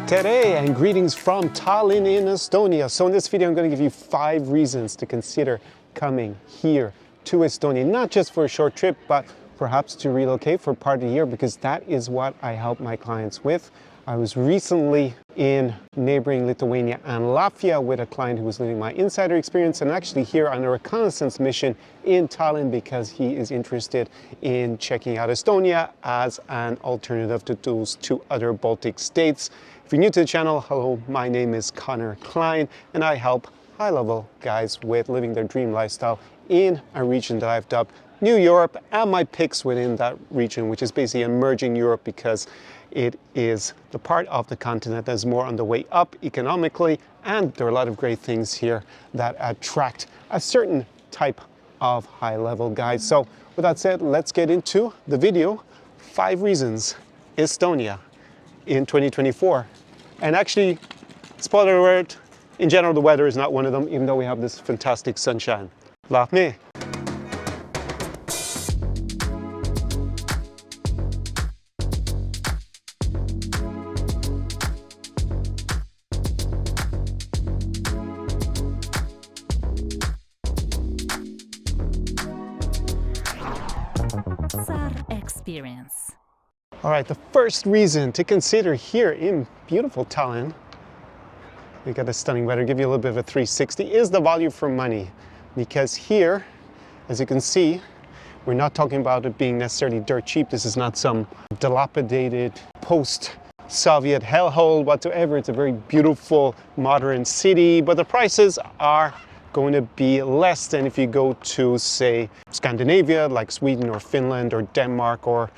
Tere and greetings from Tallinn in Estonia. So in this video I'm going to give you 5 reasons to consider coming here to Estonia, not just for a short trip, but perhaps to relocate for part of the year, because that is what I help my clients with. I was recently in neighboring Lithuania and Latvia with a client who was living my insider experience, and actually here on a reconnaissance mission in Tallinn because he is interested in checking out Estonia as an alternative to those 2 other Baltic states. If you're new to the channel, hello, my name is Connor Klein and I help high-level guys with living their dream lifestyle in a region that I've dubbed New Europe, and my picks within that region, which is basically emerging Europe, because it is the part of the continent that is more on the way up economically, and there are a lot of great things here that attract a certain type of high-level guys. So with that said, let's get into the video. 5 reasons Estonia in 2024. And actually, spoiler alert, in general the weather is not one of them, even though we have this fantastic sunshine. Laugh me. SAR Experience. All right, the first reason to consider here in beautiful Tallinn, we got a stunning weather, give you a little bit of a 360, is the value for money. Because here, as you can see, we're not talking about it being necessarily dirt cheap. This is not some dilapidated post-Soviet hellhole whatsoever. It's a very beautiful modern city, but the prices are going to be less than if you go to, say, Scandinavia, like Sweden or Finland or Denmark, or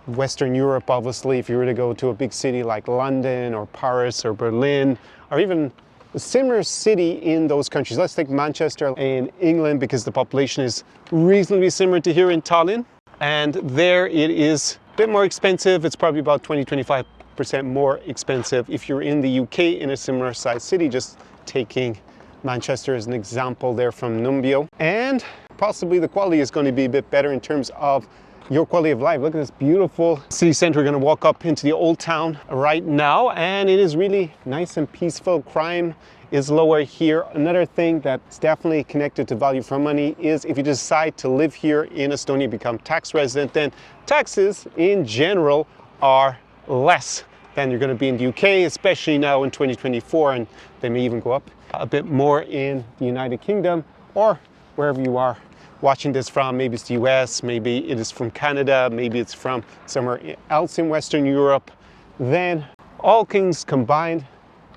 Western Europe, obviously, if you were to go to a big city like London or Paris or Berlin, or even a similar city in those countries. Let's take Manchester in England, because the population is reasonably similar to here in Tallinn. And there it is a bit more expensive. It's probably about 20-25% more expensive if you're in the UK in a similar sized city, just taking Manchester as an example there from Numbeo. And possibly the quality is going to be a bit better in terms of your quality of life. Look at this beautiful city center. We're going to walk up into the old town right now, and it is really nice and peaceful. Crime is lower here. Another thing that's definitely connected to value for money is if you decide to live here in Estonia, become tax resident, then taxes in general are less than you're going to be in the UK, especially now in 2024, and they may even go up a bit more in the United Kingdom or wherever you are watching this from. Maybe it's the US, maybe it is from Canada, maybe it's from somewhere else in Western Europe. Then all things combined,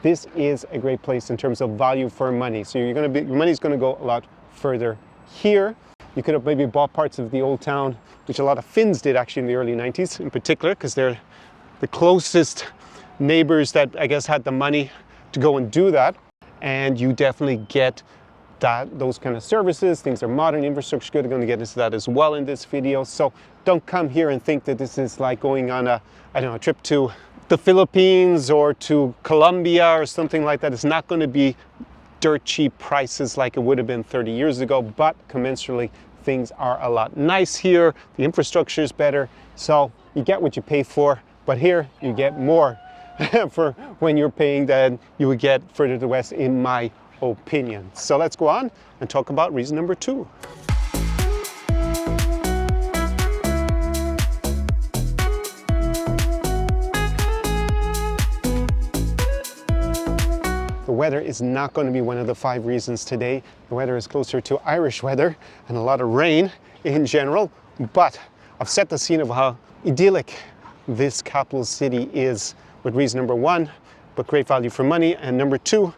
this is a great place in terms of value for money. So your money's going to go a lot further here. You could have maybe bought parts of the old town, which a lot of Finns did actually in the early 90s in particular, because they're the closest neighbors that I guess had the money to go and do that. And you definitely get those kind of services. Things are modern, infrastructure good. I'm going to get into that as well in this video. So don't come here and think that this is like going on a trip to the Philippines or to Colombia or something like that. It's not going to be dirt cheap prices like it would have been 30 years ago, but commensurately things are a lot nice here. The infrastructure is better, so you get what you pay for, but here you get more for when you're paying than you would get further to the west, in my opinion. So let's go on and talk about reason number 2. The weather is not going to be one of the 5 reasons today. The weather is closer to Irish weather and a lot of rain in general, but I've set the scene of how idyllic this capital city is with reason number 1, but great value for money, and number 2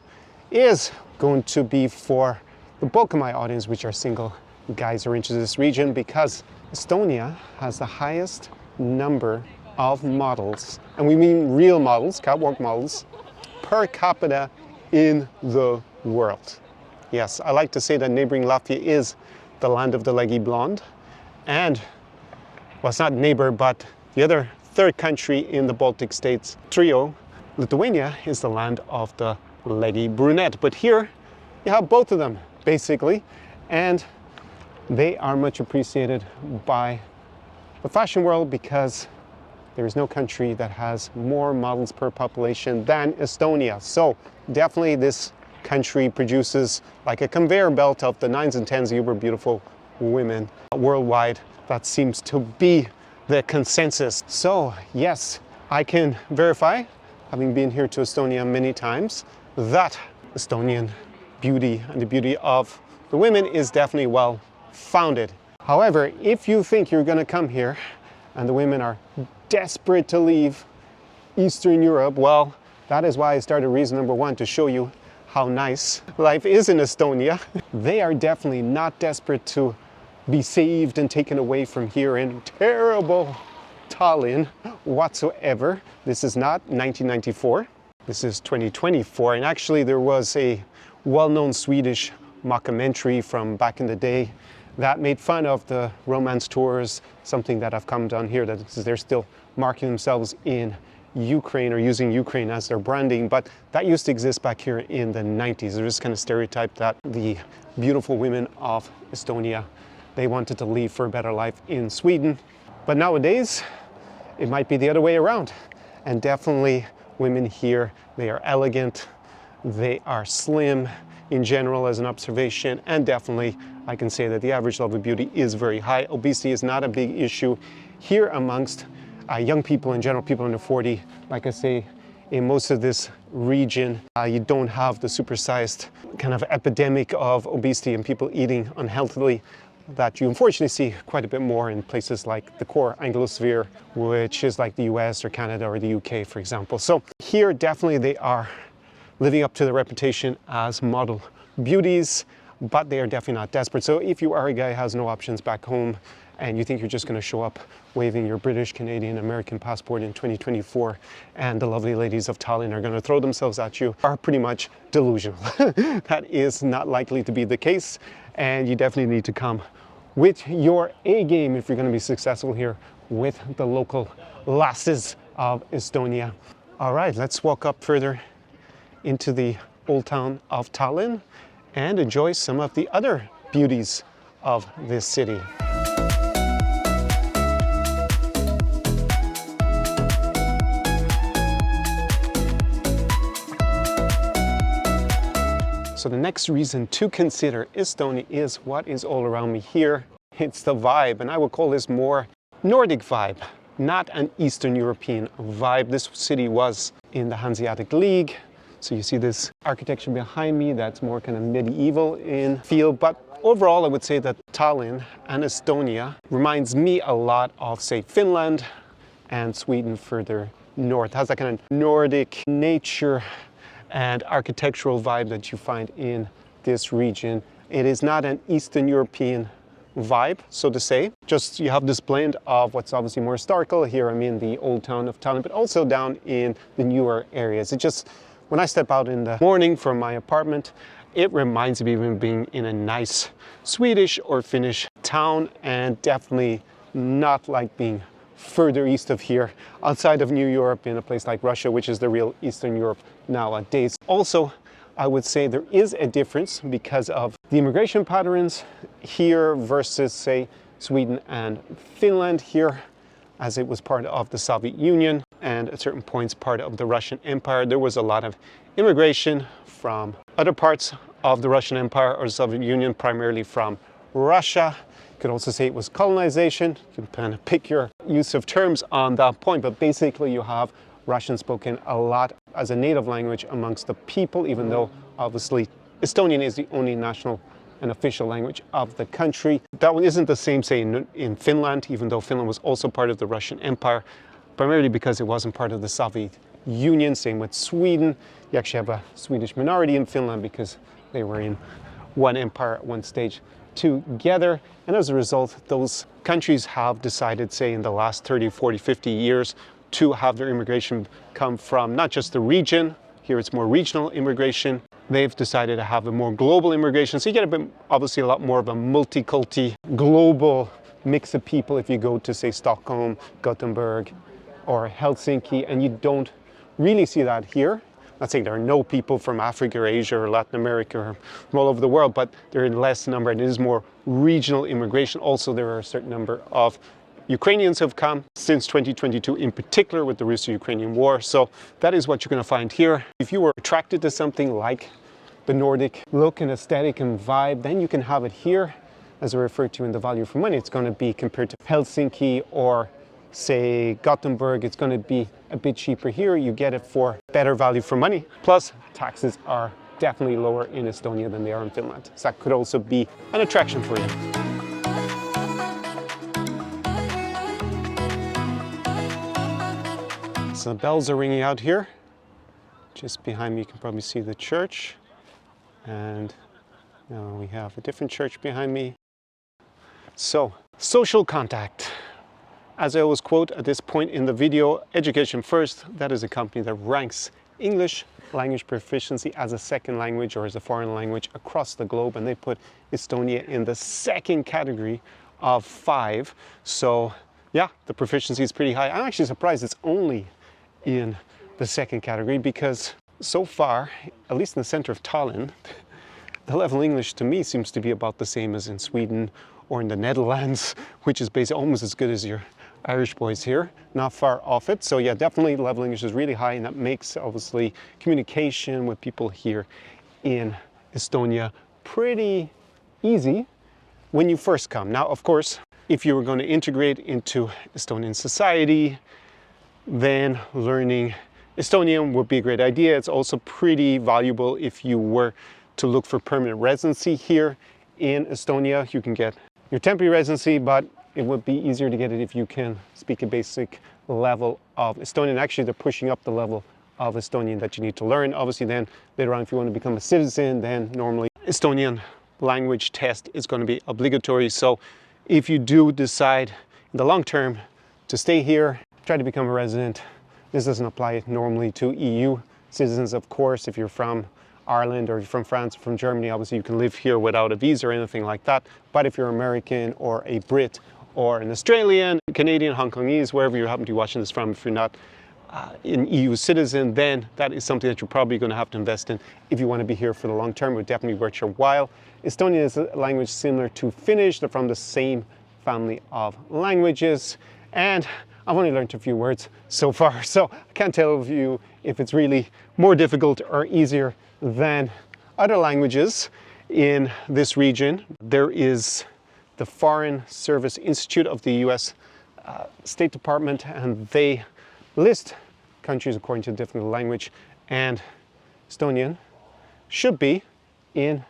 is going to be for the bulk of my audience, which are single guys who are into this region, because Estonia has the highest number of models, and we mean real models, catwalk models, per capita in the world. Yes, I like to say that neighboring Latvia is the land of the leggy blonde, and, well, it's not neighbor, but the other 3rd country in the Baltic states trio, Lithuania, is the land of the leggy brunette. But here you have both of them basically, and they are much appreciated by the fashion world because There is no country that has more models per population than Estonia. So definitely this country produces like a conveyor belt of the 9s and 10s uber beautiful women worldwide. That seems to be the consensus. So yes, I can verify, having been here to Estonia many times, that Estonian beauty and the beauty of the women is definitely well founded. However, if you think you're going to come here and the women are desperate to leave Eastern Europe, well, that is why I started reason number one, to show you how nice life is in Estonia. They are definitely not desperate to be saved and taken away from here in terrible Tallinn whatsoever. This is not 1994. This is 2024. And actually there was a well-known Swedish mockumentary from back in the day that made fun of the romance tours, something that I've come down here, that they're still marking themselves in Ukraine or using Ukraine as their branding, but that used to exist back here in the 90s. There was kind of stereotype that the beautiful women of Estonia, they wanted to leave for a better life in Sweden. But nowadays, it might be the other way around. And definitely women here, they are elegant, they are slim in general as an observation, and definitely I can say that the average level of beauty is very high. Obesity is not a big issue here amongst young people in general, people under 40. Like I say, in most of this region, you don't have the supersized kind of epidemic of obesity and people eating unhealthily that you unfortunately see quite a bit more in places like the core Anglosphere, which is like the US or Canada or the UK, for example. So here, definitely they are living up to the reputation as model beauties, but they are definitely not desperate. So if you are a guy who has no options back home and you think you're just going to show up waving your British, Canadian, American passport in 2024 and the lovely ladies of Tallinn are going to throw themselves at you, are pretty much delusional. That is not likely to be the case, and you definitely need to come with your A game if you're going to be successful here with the local lasses of Estonia. All right, let's walk up further into the old town of Tallinn and enjoy some of the other beauties of this city. So the next reason to consider Estonia is what is all around me here. It's the vibe, and I would call this more Nordic vibe, not an Eastern European vibe. This city was in the Hanseatic League. So you see this architecture behind me that's more kind of medieval in feel, but overall I would say that Tallinn and Estonia reminds me a lot of, say, Finland and Sweden further north. It has that kind of Nordic nature and architectural vibe that you find in this region. It is not an Eastern European vibe, so to say. Just you have this blend of what's obviously more historical. Here I'm in the old town of Tallinn, but also down in the newer areas. It just, when I step out in the morning from my apartment, it reminds me of being in a nice Swedish or Finnish town, and definitely not like being further east of here, outside of New Europe, in a place like Russia, which is the real Eastern Europe nowadays. Also, I would say there is a difference because of the immigration patterns here versus, say, Sweden and Finland. Here, as it was part of the Soviet Union and at certain points part of the Russian Empire, there was a lot of immigration from other parts of the Russian Empire or Soviet Union, primarily from Russia. You could also say it was colonization. You can kind of pick your use of terms on that point, but basically you have Russian spoken a lot as a native language amongst the people, even though obviously Estonian is the only national and official language of the country. That one isn't the same, say, in Finland, even though Finland was also part of the Russian Empire, primarily because it wasn't part of the Soviet Union. Same with Sweden. You actually have a Swedish minority in Finland because they were in one empire at one stage together. And as a result, those countries have decided, say, in the last 30, 40, 50 years to have their immigration come from not just the region. Here it's more regional immigration. They've decided to have a more global immigration. So you get a bit, obviously a lot more of a multi-culti, global mix of people if you go to, say, Stockholm, Gothenburg, or Helsinki, and you don't really see that here. Not saying there are no people from Africa or Asia or Latin America or from all over the world, but they're in less number and it is more regional immigration. Also, there are a certain number of Ukrainians have come since 2022, in particular with the Russo-Ukrainian war. So that is what you're going to find here. If you were attracted to something like the Nordic look and aesthetic and vibe, then you can have it here. As I referred to in the value for money, it's going to be compared to Helsinki or say Gothenburg, it's going to be a bit cheaper here. You get it for better value for money. Plus, taxes are definitely lower in Estonia than they are in Finland. So that could also be an attraction for you. So the bells are ringing out here. Just behind me you can probably see the church. And now we have a different church behind me. So, social contact. As I always quote at this point in the video, Education First, that is a company that ranks English language proficiency as a second language or as a foreign language across the globe, and they put Estonia in the second category of 5. So yeah, the proficiency is pretty high. I'm actually surprised it's only in the second category because so far, at least in the center of Tallinn, the level of English to me seems to be about the same as in Sweden or in the Netherlands, which is basically almost as good as your Irish boys here, not far off it. So yeah, definitely level English is really high, and that makes obviously communication with people here in Estonia pretty easy when you first come. Now, of course, if you were going to integrate into Estonian society, then learning Estonian would be a great idea. It's also pretty valuable if you were to look for permanent residency here in Estonia. You can get your temporary residency, but it would be easier to get it if you can speak a basic level of Estonian. Actually, they're pushing up the level of Estonian that you need to learn. Obviously, then later on, if you want to become a citizen, then normally Estonian language test is going to be obligatory. So if you do decide in the long term to stay here, try to become a resident, this doesn't apply normally to EU citizens, of course. If you're from Ireland or from France, from Germany, obviously you can live here without a visa or anything like that. But if you're American or a Brit or an Australian, Canadian, Hong Kongese, wherever you happen to be watching this from, if you're not an EU citizen, then that is something that you're probably going to have to invest in if you want to be here for the long term. It would definitely worth your while. Estonian is a language similar to Finnish. They're from the same family of languages. And I've only learned a few words so far, so I can't tell you if it's really more difficult or easier than other languages in this region. There is the Foreign Service Institute of the US State Department, and they list countries according to different language, and Estonian should be in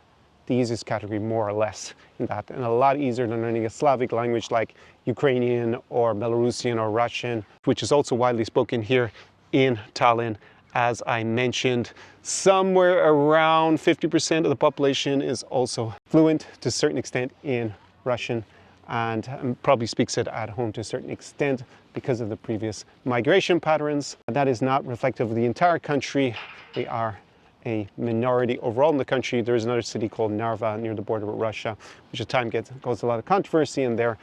the easiest category, more or less, in that, and a lot easier than learning a Slavic language like Ukrainian or Belarusian or Russian, which is also widely spoken here in Tallinn. As I mentioned, somewhere around 50% of the population is also fluent to a certain extent in Russian, and probably speaks it at home to a certain extent because of the previous migration patterns. That is not reflective of the entire country. They are a minority overall in the country. There is another city called Narva near the border with Russia, which at times goes a lot of controversy, and there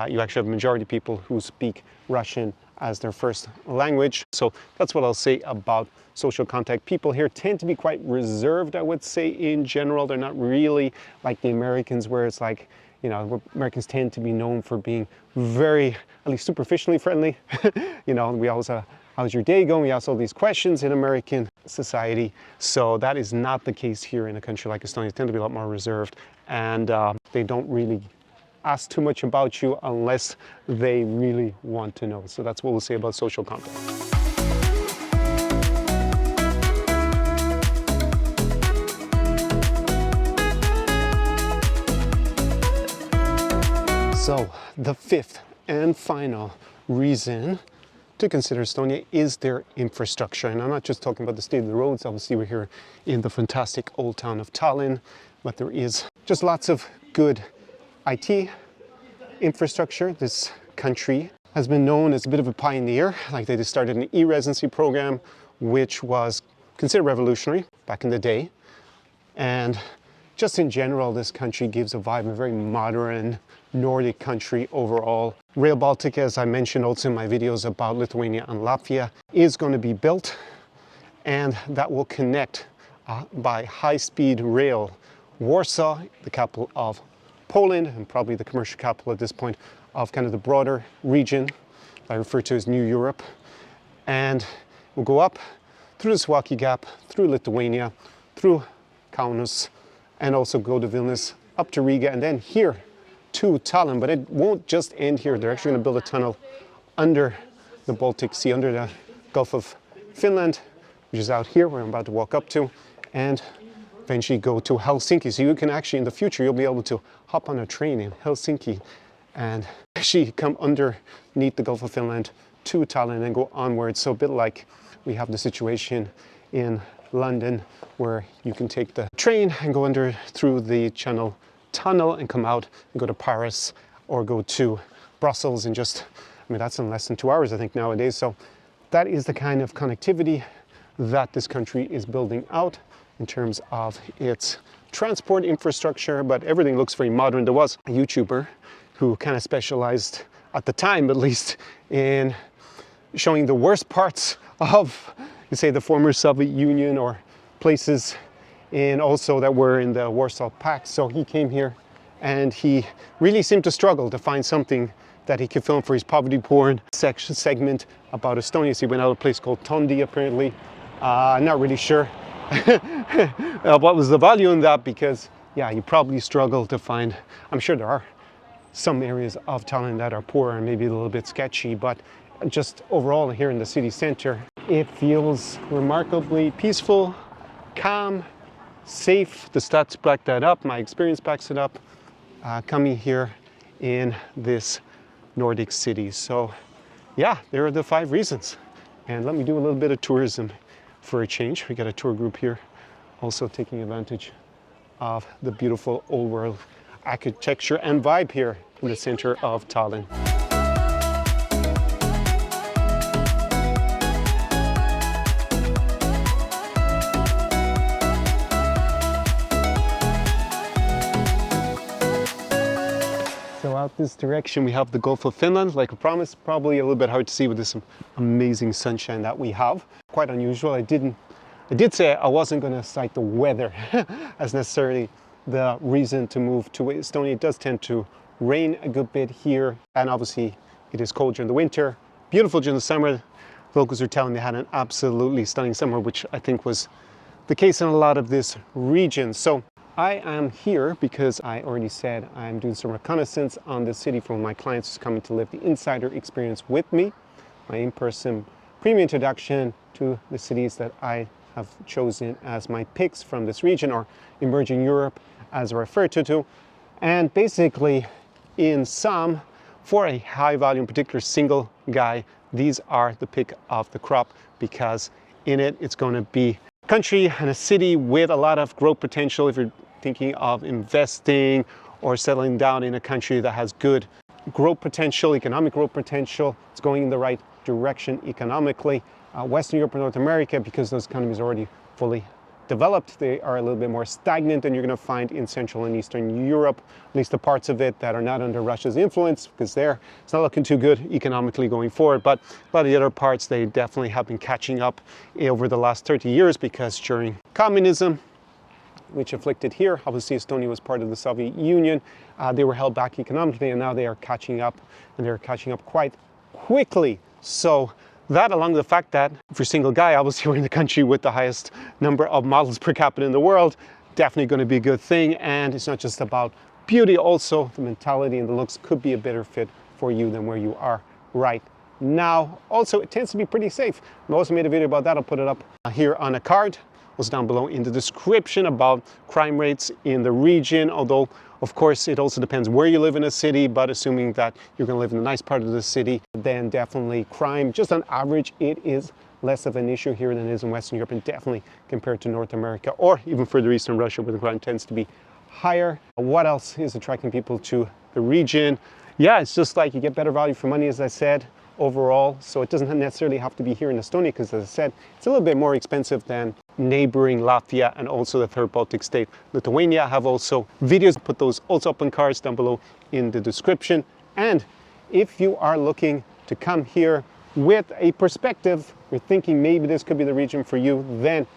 you actually have a majority of people who speak Russian as their first language. So that's what I'll say about social contact. People here tend to be quite reserved, I would say, in general. They're not really like the Americans, where it's like, you know, Americans tend to be known for being very, at least superficially friendly. You know, we always how's your day going? We ask all these questions in American society. So that is not the case here in a country like Estonia. They tend to be a lot more reserved, and they don't really ask too much about you unless they really want to know. So that's what we'll say about social contact. So the fifth and final reason to consider Estonia is their infrastructure. And I'm not just talking about the state of the roads. Obviously, we're here in the fantastic old town of Tallinn, but there is just lots of good IT infrastructure. This country has been known as a bit of a pioneer. Like, they just started an e-residency program, which was considered revolutionary back in the day. And just in general, this country gives a vibe of a very modern Nordic country overall. Rail Baltica, as I mentioned also in my videos about Lithuania and Latvia, is going to be built, and that will connect by high-speed rail Warsaw, the capital of Poland, and probably the commercial capital at this point of kind of the broader region I refer to as New Europe. And we'll go up through the Suwałki Gap, through Lithuania, through Kaunas, and also go to Vilnius, up to Riga, and then here to Tallinn. But it won't just end here. They're actually going to build a tunnel under the Baltic Sea, under the Gulf of Finland, which is out here where I'm about to walk up to, and eventually go to Helsinki. So you can actually, in the future, you'll be able to hop on a train in Helsinki and actually come underneath the Gulf of Finland to Tallinn and go onwards. So a bit like we have the situation in London where you can take the train and go under through the Channel Tunnel and come out and go to Paris or go to Brussels in just, I mean, that's in less than 2 hours, I think, nowadays. So that is the kind of connectivity that this country is building out in terms of its transport infrastructure, but everything looks very modern. There was a YouTuber who kind of specialized, at the time at least, in showing the worst parts of, you say, the former Soviet Union or places in also that were in the Warsaw Pact. So he came here and he really seemed to struggle to find something that he could film for his poverty porn segment about Estonia. So he went out to a place called Tondi, apparently. I'm not really sure what was the value in that, because yeah, you probably struggle to find, I'm sure there are some areas of Tallinn that are poor and maybe a little bit sketchy, but just overall here in the city center, it feels remarkably peaceful, calm, safe. The stats back that up, my experience backs it up, coming here in this Nordic city. So yeah, there are the 5 reasons. And let me do a little bit of tourism for a change. We got a tour group here also taking advantage of the beautiful old world architecture and vibe here in the center of Tallinn. So out this direction we have the Gulf of Finland, like I promised. Probably a little bit hard to see with this amazing sunshine that we have. Quite unusual. I did say I wasn't going to cite the weather as necessarily the reason to move to Estonia. It does tend to rain a good bit here, and obviously it is cold during the winter, beautiful during the summer. Locals are telling me they had an absolutely stunning summer, which I think was the case in a lot of this region. So I am here because I already said I'm doing some reconnaissance on the city for my clients who's coming to live the insider experience with me, my in-person premium introduction to the cities that I have chosen as my picks from this region, or emerging Europe as I refer to. And basically, in sum, for a high volume, particular single guy, these are the pick of the crop, because in it, it's going to be a country and a city with a lot of growth potential. If you're thinking of investing or settling down in a country that has good growth potential, economic growth potential, it's going in the right direction economically. Western Europe and North America, because those economies are already fully developed, they are a little bit more stagnant than you're going to find in Central and Eastern Europe, at least the parts of it that are not under Russia's influence, because there it's not looking too good economically going forward. But a lot of the other parts, they definitely have been catching up over the last 30 years, because during communism, which afflicted here, obviously Estonia was part of the Soviet Union, they were held back economically, and now they are catching up, and they're catching up quite quickly. So that, along with the fact that if you're a single guy, obviously we're in the country with the highest number of models per capita in the world, definitely going to be a good thing. And it's not just about beauty, also the mentality and the looks could be a better fit for you than where you are right now. Also, it tends to be pretty safe. I also made a video about that. I'll put it up here on a card. Also down below in the description about crime rates in the region, although of course it also depends where you live in a city, but assuming that you're going to live in a nice part of the city, then definitely crime, just on average, it is less of an issue here than it is in Western Europe, and definitely compared to North America or even further east in Russia, where the crime tends to be higher. What else is attracting people to the region? Yeah, it's just like you get better value for money, as I said, overall. So it doesn't necessarily have to be here in Estonia, because as I said, it's a little bit more expensive than neighboring Latvia and also the third Baltic state, Lithuania. I have also videos, put those also up on cards down below in the description. And if you are looking to come here with a perspective, you're thinking maybe this could be the region for you, then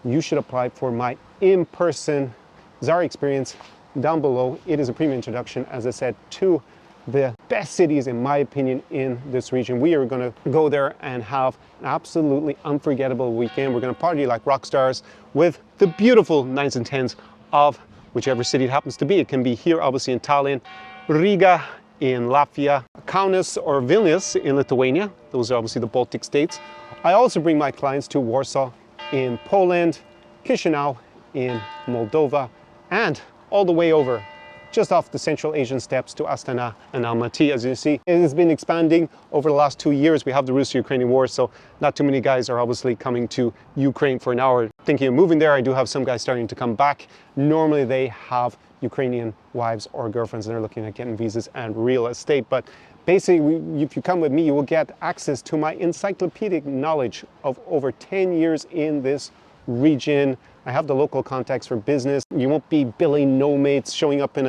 you should apply for my in-person Zara experience down below. It is a premium introduction, as I said, to the best cities, in my opinion, in this region. We are going to go there and have an absolutely unforgettable weekend. We're going to party like rock stars with the beautiful 9s and 10s of whichever city it happens to be. It can be here, obviously, in Tallinn, Riga, in Latvia, Kaunas or Vilnius in Lithuania. Those are obviously the Baltic states. I also bring my clients to Warsaw in Poland, Chisinau in Moldova, and all the way over just off the Central Asian steppes to Astana and Almaty. As you see, it has been expanding over the last 2 years. We have the Russo-Ukrainian war, so not too many guys are obviously coming to Ukraine for an hour thinking of moving there. I do have some guys starting to come back. Normally they have Ukrainian wives or girlfriends and they're looking at getting visas and real estate. But basically, if you come with me, you will get access to my encyclopedic knowledge of over 10 years in this region. I have the local contacts for business. You won't be Billy no-mates showing up in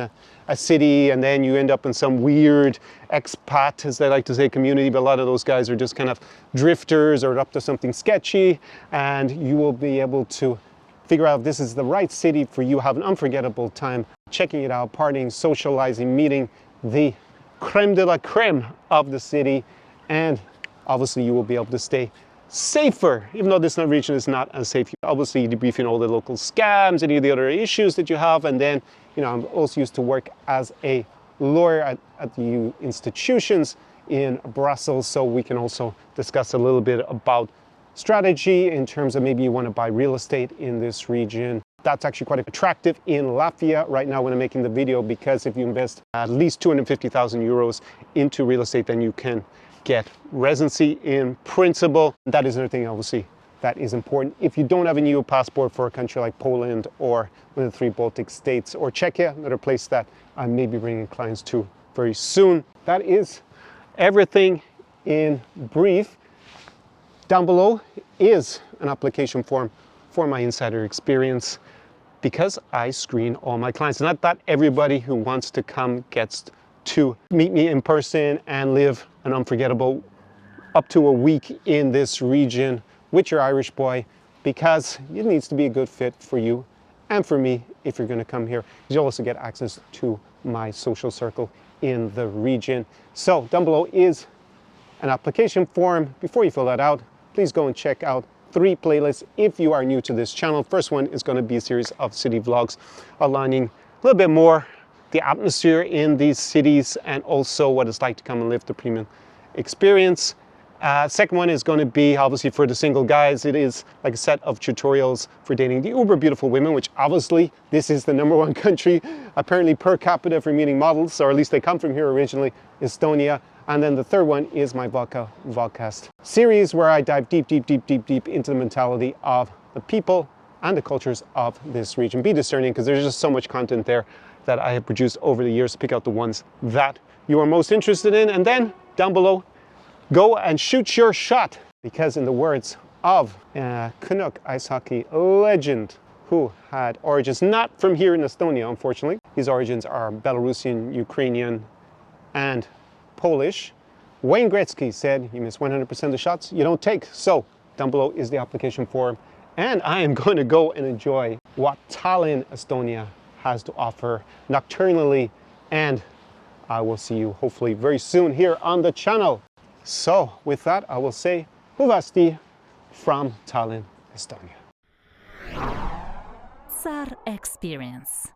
a city and then you end up in some weird expat, as they like to say, community, but a lot of those guys are just kind of drifters or up to something sketchy, and you will be able to figure out if this is the right city for you, have an unforgettable time checking it out, partying, socializing, meeting the creme de la creme of the city, and obviously you will be able to stay safer, even though this region is not as safe. Obviously debriefing all the local scams, any of the other issues that you have, and then, you know, I'm also used to work as a lawyer at the institutions in Brussels, so we can also discuss a little bit about strategy in terms of maybe you want to buy real estate in this region. That's actually quite attractive in Latvia right now when I'm making the video, because if you invest at least 250,000 euros into real estate, then you can get residency in principle. That is another thing, obviously, that is important. If you don't have an EU passport for a country like Poland or one of the 3 Baltic states, or Czechia, another place that I may be bringing clients to very soon. That is everything in brief. Down below is an application form for my insider experience, because I screen all my clients. Not that everybody who wants to come gets to meet me in person and live an unforgettable up to a week in this region with your Irish boy, because it needs to be a good fit for you and for me if you're going to come here. You'll also get access to my social circle in the region. So down below is an application form. Before you fill that out, please go and check out 3 playlists if you are new to this channel. First one is going to be a series of city vlogs aligning a little bit more the atmosphere in these cities and also what it's like to come and live the premium experience. Second one is going to be obviously for the single guys. It is like a set of tutorials for dating the uber beautiful women, which obviously this is the #1 country apparently per capita for meeting models, or at least they come from here originally, Estonia. And then the third one is my Vodka Vodcast series, where I dive deep into the mentality of the people and the cultures of this region. Be discerning, because there's just so much content there that I have produced over the years. Pick out the ones that you are most interested in, and then down below, go and shoot your shot, because in the words of Canuck ice hockey legend, who had origins not from here in Estonia, unfortunately. His origins are Belarusian, Ukrainian, and Polish. Wayne Gretzky said, you miss 100% of the shots you don't take. So down below is the application form, and I am going to go and enjoy what Tallinn, Estonia has to offer nocturnally, and I will see you hopefully very soon here on the channel. So with that, I will say Huvasti from Tallinn, Estonia. SAR Experience.